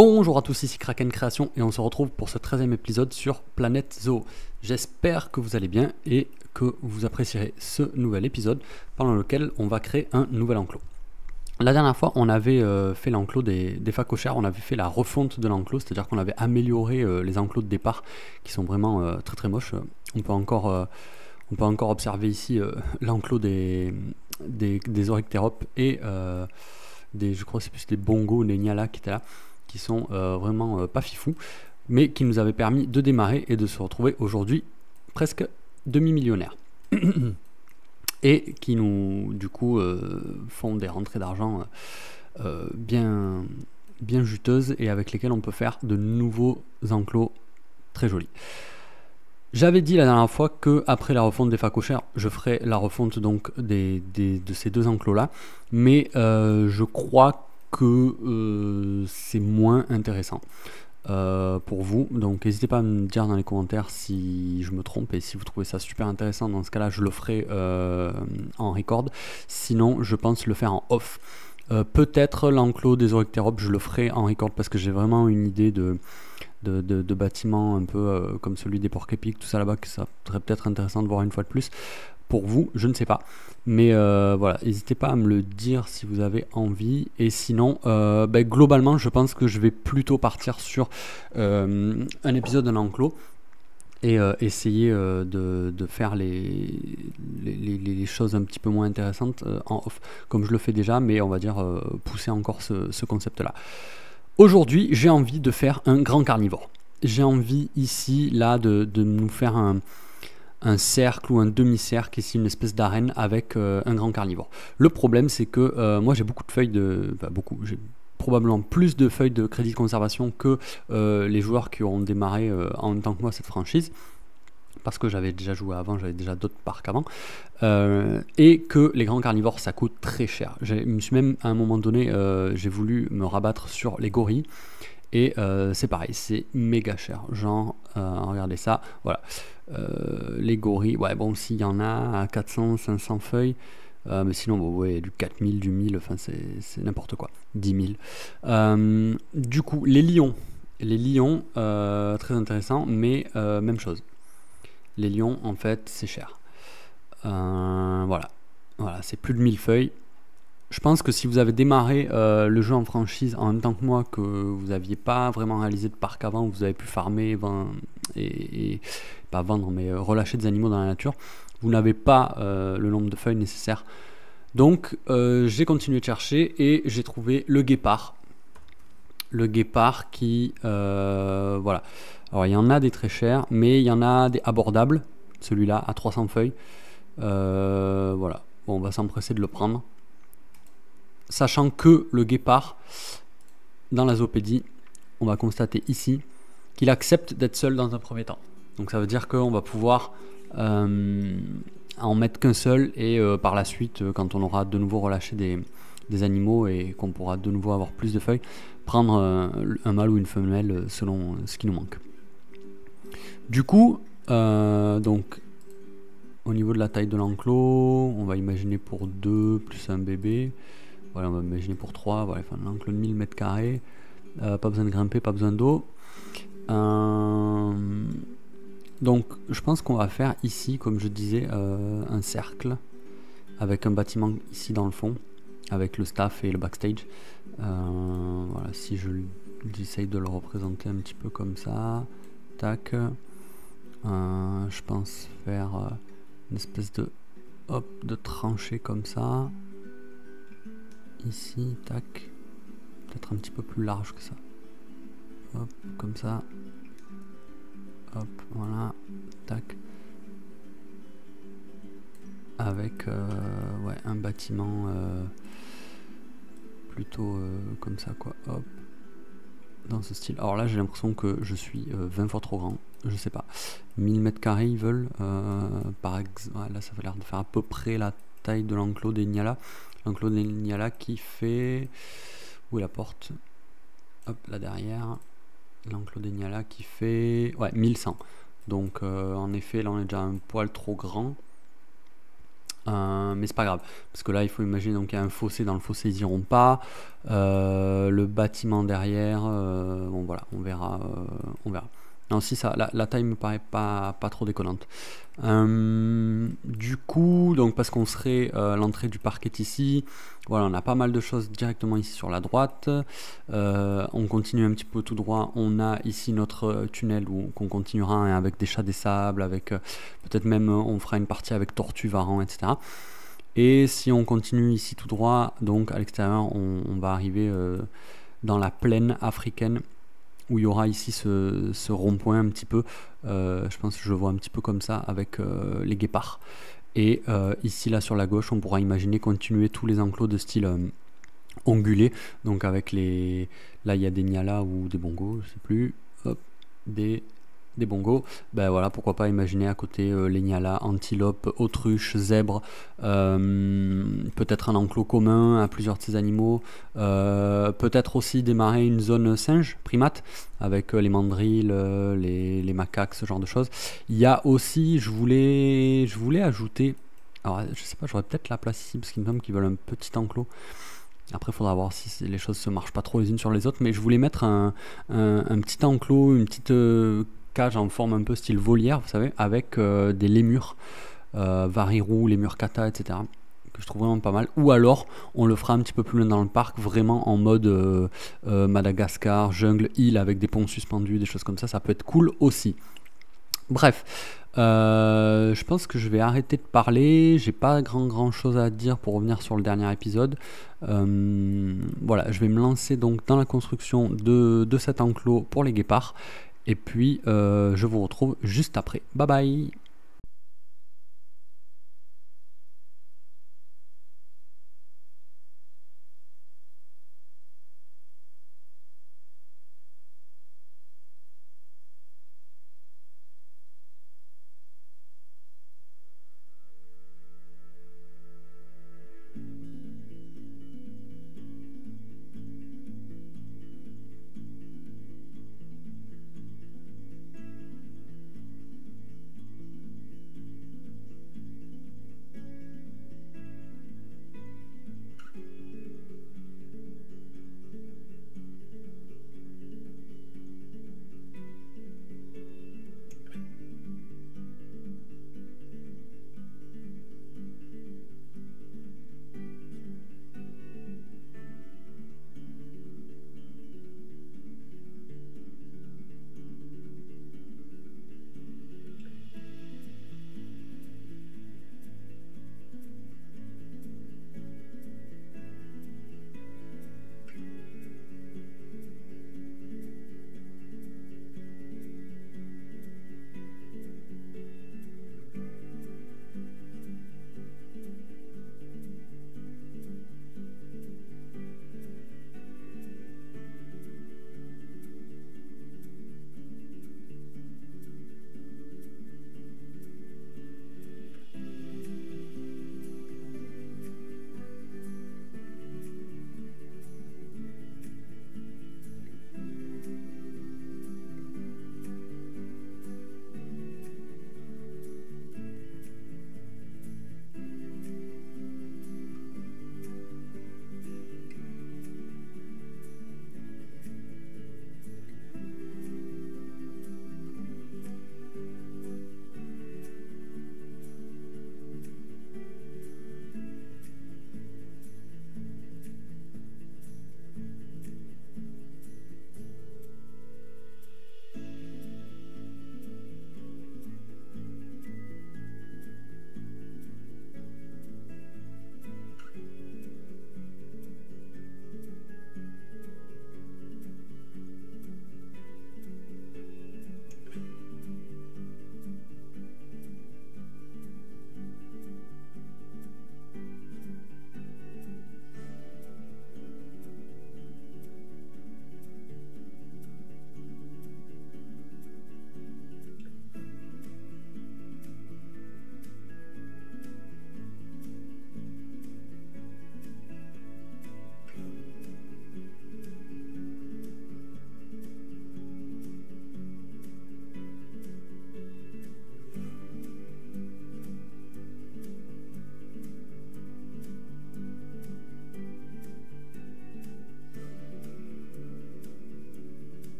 Bonjour à tous, ici Kraken Création et on se retrouve pour ce 13e épisode sur Planète Zoo. J'espère que vous allez bien et que vous apprécierez ce nouvel épisode pendant lequel on va créer un nouvel enclos. La dernière fois, on avait fait l'enclos des phacochères, on avait fait la refonte de l'enclos, c'est-à-dire qu'on avait amélioré les enclos de départ qui sont vraiment très très moches. On peut encore observer ici l'enclos des Oryctéropes et je crois que c'est plus des bongos ou des Nyala qui étaient là, qui sont vraiment pas fifous, mais qui nous avaient permis de démarrer et de se retrouver aujourd'hui presque demi-millionnaires. Et qui nous, du coup, font des rentrées d'argent bien juteuses et avec lesquelles on peut faire de nouveaux enclos très jolis. J'avais dit la dernière fois que après la refonte des phacochères, je ferai la refonte donc de ces deux enclos là, mais je crois que c'est moins intéressant pour vous, donc n'hésitez pas à me dire dans les commentaires si je me trompe et si vous trouvez ça super intéressant. Dans ce cas là je le ferai en record, sinon je pense le faire en off. Peut-être l'enclos des Oryctéropes je le ferai en record parce que j'ai vraiment une idée de bâtiments un peu comme celui des porcs épiques, tout ça là-bas, que ça serait peut-être intéressant de voir une fois de plus. Pour vous, je ne sais pas. Mais voilà, n'hésitez pas à me le dire si vous avez envie. Et sinon, globalement, je pense que je vais plutôt partir sur un épisode d'un enclos et essayer de faire les choses un petit peu moins intéressantes en off, comme je le fais déjà, mais on va dire pousser encore ce concept-là. Aujourd'hui, j'ai envie de faire un grand carnivore. J'ai envie ici, là, de nous faire un cercle ou un demi-cercle, ici une espèce d'arène avec un grand carnivore. Le problème, c'est que moi, j'ai beaucoup de feuilles j'ai probablement plus de feuilles de crédit de conservation que les joueurs qui auront démarré en même temps que moi cette franchise. Parce que j'avais déjà joué avant, j'avais déjà d'autres parcs avant, et que les grands carnivores ça coûte très cher. Je me suis même à un moment donné, j'ai voulu me rabattre sur les gorilles, et c'est pareil, c'est méga cher. Genre, regardez ça, voilà, les gorilles, ouais, bon, s'il y en a à 400, 500 feuilles, mais sinon, bon, ouais, du 4000, du 1000, enfin, c'est n'importe quoi, 10 000. Du coup, les lions, très intéressant, mais même chose. Les lions, en fait, c'est cher. Voilà, c'est plus de 1000 feuilles. Je pense que si vous avez démarré le jeu en franchise en même temps que moi, que vous n'aviez pas vraiment réalisé de parc avant, vous avez pu farmer et pas vendre, mais relâcher des animaux dans la nature, vous n'avez pas le nombre de feuilles nécessaires. Donc, j'ai continué de chercher et j'ai trouvé le guépard. Le guépard qui, voilà. Alors il y en a des très chers, mais il y en a des abordables. Celui-là à 300 feuilles. Voilà. Bon, on va s'empresser de le prendre. Sachant que le guépard, dans la zoopédie, on va constater ici qu'il accepte d'être seul dans un premier temps. Donc ça veut dire qu'on va pouvoir en mettre qu'un seul et par la suite, quand on aura de nouveau relâché des animaux et qu'on pourra de nouveau avoir plus de feuilles, prendre un mâle ou une femelle selon ce qui nous manque. Du coup, donc au niveau de la taille de l'enclos, on va imaginer pour 2 plus un bébé. Voilà, on va imaginer pour 3. Voilà, enfin, l'enclos de 1000 m². Pas besoin de grimper, pas besoin d'eau. Donc, je pense qu'on va faire ici, comme je disais, un cercle avec un bâtiment ici dans le fond, avec le staff et le backstage. Voilà, si j'essaye de le représenter un petit peu comme ça, tac. Je pense faire une espèce de tranchée comme ça. Ici, tac. Peut-être un petit peu plus large que ça. Hop, comme ça. Hop, voilà. Tac. Avec ouais, un bâtiment plutôt comme ça, quoi. Hop. Dans ce style. Alors là, j'ai l'impression que je suis 20 fois trop grand. Je sais pas. 1000 m² ils veulent. Par exemple, ouais, là, ça va l'air de faire à peu près la taille de l'enclos des Nyala. L'enclos des Nyala qui fait. Où est la porte? Hop, là derrière. L'enclos des Nyala qui fait. Ouais, 1100. Donc, en effet, là, on est déjà un poil trop grand. Mais c'est pas grave, parce que là il faut imaginer, donc il y a un fossé, dans le fossé ils iront pas, le bâtiment derrière, bon voilà, on verra, on verra. Non, si ça, la taille me paraît pas trop déconnante. Du coup, donc parce qu'on serait, l'entrée du parc est ici, voilà, on a pas mal de choses directement ici sur la droite. On continue un petit peu tout droit, on a ici notre tunnel qu'on continuera, hein, avec des chats des sables, avec peut-être même on fera une partie avec tortues, varans, etc. Et si on continue ici tout droit, donc à l'extérieur, on va arriver dans la plaine africaine, où il y aura ici ce rond-point un petit peu, je pense que je le vois un petit peu comme ça, avec les guépards. Et ici, là, sur la gauche, on pourra imaginer continuer tous les enclos de style ongulé, donc avec les... Là, il y a des nyalas ou des bongos, je sais plus, hop, des bongos, ben voilà, pourquoi pas imaginer à côté les nyalas, antilopes, autruches, zèbres, peut-être un enclos commun à plusieurs de ces animaux, peut-être aussi démarrer une zone singe, primate, avec les mandrilles, les macaques, ce genre de choses. Il y a aussi, je voulais ajouter, alors je sais pas, j'aurais peut-être la place ici, parce qu'il me semble qu'ils veulent un petit enclos. Après, il faudra voir si les choses se marchent pas trop les unes sur les autres, mais je voulais mettre un petit enclos, une petite cage en forme un peu style volière, vous savez, avec des lémurs, varirou, lémurs kata, etc., que je trouve vraiment pas mal. Ou alors, on le fera un petit peu plus loin dans le parc, vraiment en mode Madagascar, jungle, île, avec des ponts suspendus, des choses comme ça peut être cool aussi. Bref, je pense que je vais arrêter de parler. J'ai pas grand chose à dire pour revenir sur le dernier épisode. Voilà, je vais me lancer donc dans la construction de cet enclos pour les guépards. Et puis, je vous retrouve juste après. Bye bye!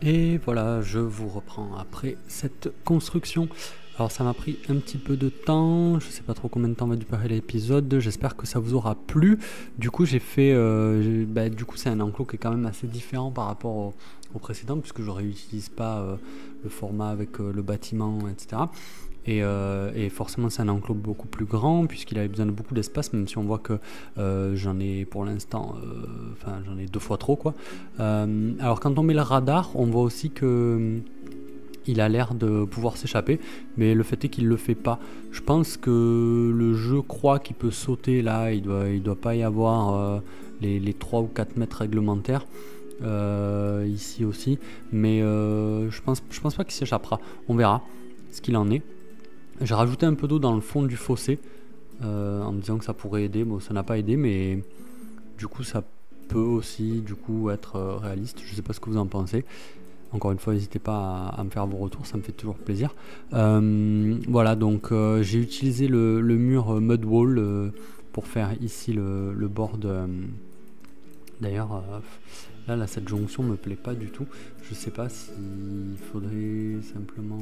Et voilà, je vous reprends après cette construction. Alors ça m'a pris un petit peu de temps, je sais pas trop combien de temps va durer l'épisode, j'espère que ça vous aura plu. Du coup j'ai fait, du coup c'est un enclos qui est quand même assez différent par rapport au précédent, puisque je réutilise pas le format avec le bâtiment, etc. Et forcément c'est un enclos beaucoup plus grand puisqu'il avait besoin de beaucoup d'espace, même si on voit que j'en ai pour l'instant, j'en ai 2 fois trop quoi. Alors quand on met le radar, on voit aussi que il a l'air de pouvoir s'échapper, mais le fait est qu'il le fait pas. Je pense que le jeu croit qu'il peut sauter là, il doit pas y avoir les 3 ou 4 mètres réglementaires. Ici aussi, mais je pense pas qu'il s'échappera. On verra ce qu'il en est. J'ai rajouté un peu d'eau dans le fond du fossé en me disant que ça pourrait aider. Bon, ça n'a pas aidé, mais du coup ça peut aussi du coup être réaliste. Je sais pas ce que vous en pensez. Encore une fois, n'hésitez pas à me faire vos retours, ça me fait toujours plaisir. Voilà, donc j'ai utilisé le mur mud wall pour faire ici le bord de... D'ailleurs, là, cette jonction me plaît pas du tout. Je sais pas s'il faudrait simplement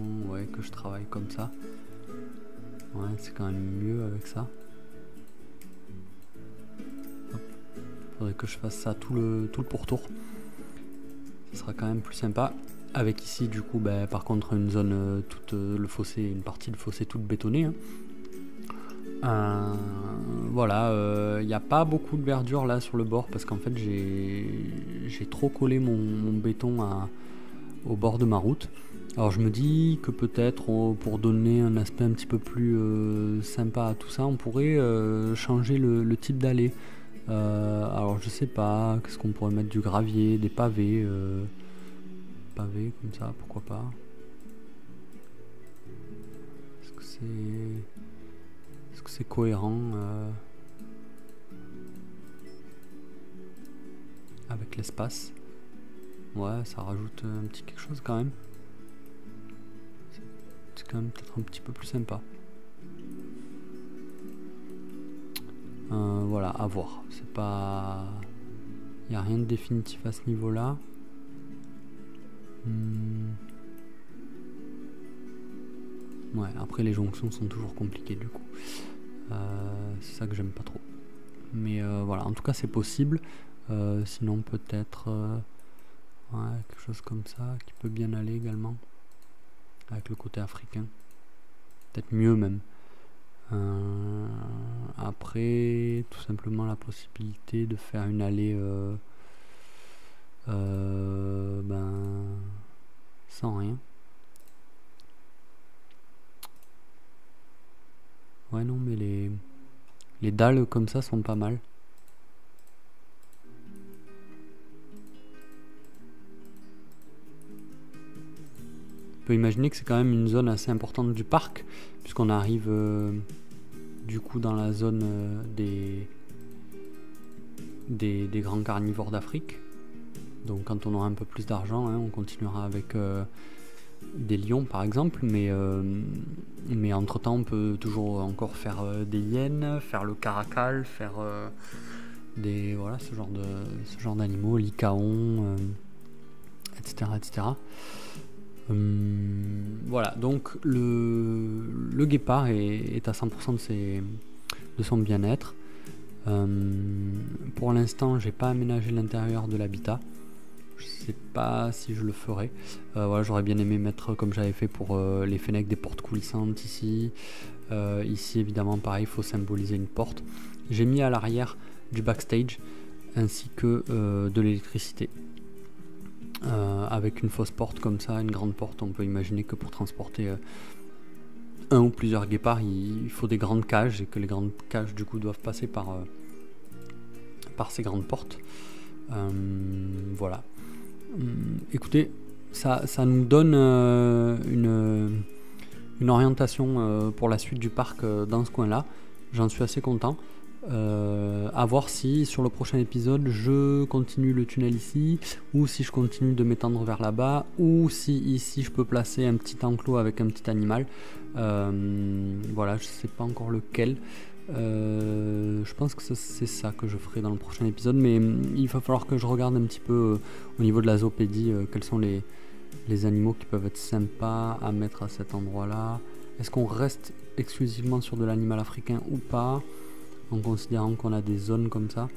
que je travaille comme ça. Ouais, c'est quand même mieux avec ça. Hop. Faudrait que je fasse ça tout le pourtour. Ce sera quand même plus sympa. Avec ici, du coup, par contre, une zone toute le fossé, une partie du fossé toute bétonnée. Voilà, il n'y a pas beaucoup de verdure là sur le bord parce qu'en fait j'ai trop collé mon béton au bord de ma route. Alors je me dis que peut-être pour donner un aspect un petit peu plus sympa à tout ça, on pourrait changer le type d'allée. Alors je sais pas, qu'est-ce qu'on pourrait mettre, du gravier, des pavés, pavés comme ça, pourquoi pas. Est-ce que c'est cohérent avec l'espace? Ouais, ça rajoute un petit quelque chose quand même. C'est quand même peut-être un petit peu plus sympa. Voilà, à voir. C'est pas... Il n'y a rien de définitif à ce niveau-là. Ouais, après les jonctions sont toujours compliquées du coup. C'est ça que j'aime pas trop. Mais voilà, en tout cas c'est possible. Sinon peut-être quelque chose comme ça qui peut bien aller également. Avec le côté africain. Peut-être mieux même. Après, tout simplement la possibilité de faire une allée sans rien. Ouais non, mais les dalles comme ça sont pas mal. On peut imaginer que c'est quand même une zone assez importante du parc, puisqu'on arrive du coup dans la zone des grands carnivores d'Afrique. Donc quand on aura un peu plus d'argent, on continuera avec des lions par exemple, mais entre temps on peut toujours encore faire des hyènes, faire le caracal, faire ce genre d'animaux, lycaons, etc. Voilà, donc le guépard est à 100% de son bien-être. Pour l'instant, j'ai pas aménagé l'intérieur de l'habitat. Je sais pas si je le ferai. Voilà, j'aurais bien aimé mettre comme j'avais fait pour les fenêtres des portes coulissantes ici. Ici, évidemment, pareil, il faut symboliser une porte. J'ai mis à l'arrière du backstage ainsi que de l'électricité. Avec une fausse porte comme ça, une grande porte, on peut imaginer que pour transporter un ou plusieurs guépards, il faut des grandes cages et que les grandes cages du coup doivent passer par ces grandes portes. Voilà. Écoutez, ça nous donne une orientation pour la suite du parc dans ce coin-là. J'en suis assez content. À voir si sur le prochain épisode je continue le tunnel ici, ou si je continue de m'étendre vers là-bas, ou si ici je peux placer un petit enclos avec un petit animal. Voilà, je sais pas encore lequel. Je pense que c'est ça que je ferai dans le prochain épisode, mais il va falloir que je regarde un petit peu au niveau de la zoopédie quels sont les animaux qui peuvent être sympas à mettre à cet endroit-là. Est-ce qu'on reste exclusivement sur de l'animal africain ou pas, en considérant qu'on a des zones comme ça,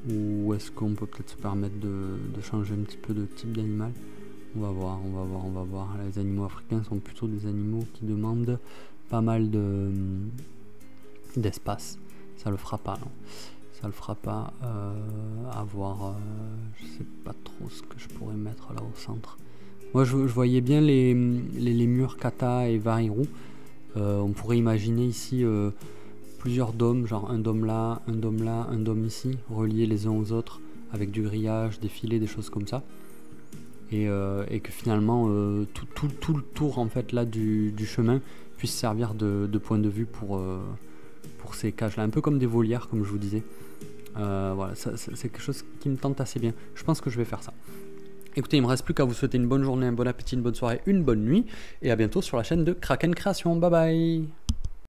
ou est-ce qu'on peut peut-être se permettre de changer un petit peu de type d'animal? On va voir. Les animaux africains sont plutôt des animaux qui demandent pas mal d'espace. Ça le fera pas, non. Ça le fera pas. À voir. Je sais pas trop ce que je pourrais mettre là au centre. Moi, je voyais bien les lémurs Kata et Varirou. On pourrait imaginer ici plusieurs dômes, genre un dôme là, un dôme là, un dôme ici, reliés les uns aux autres avec du grillage, des filets, des choses comme ça. Et que finalement tout le tour en fait là du chemin puisse servir de point de vue pour ces cages là, un peu comme des volières comme je vous disais. Voilà, c'est quelque chose qui me tente assez bien. Je pense que je vais faire ça. Écoutez, il me reste plus qu'à vous souhaiter une bonne journée, un bon appétit, une bonne soirée, une bonne nuit, et à bientôt sur la chaîne de Kraken Création. Bye bye.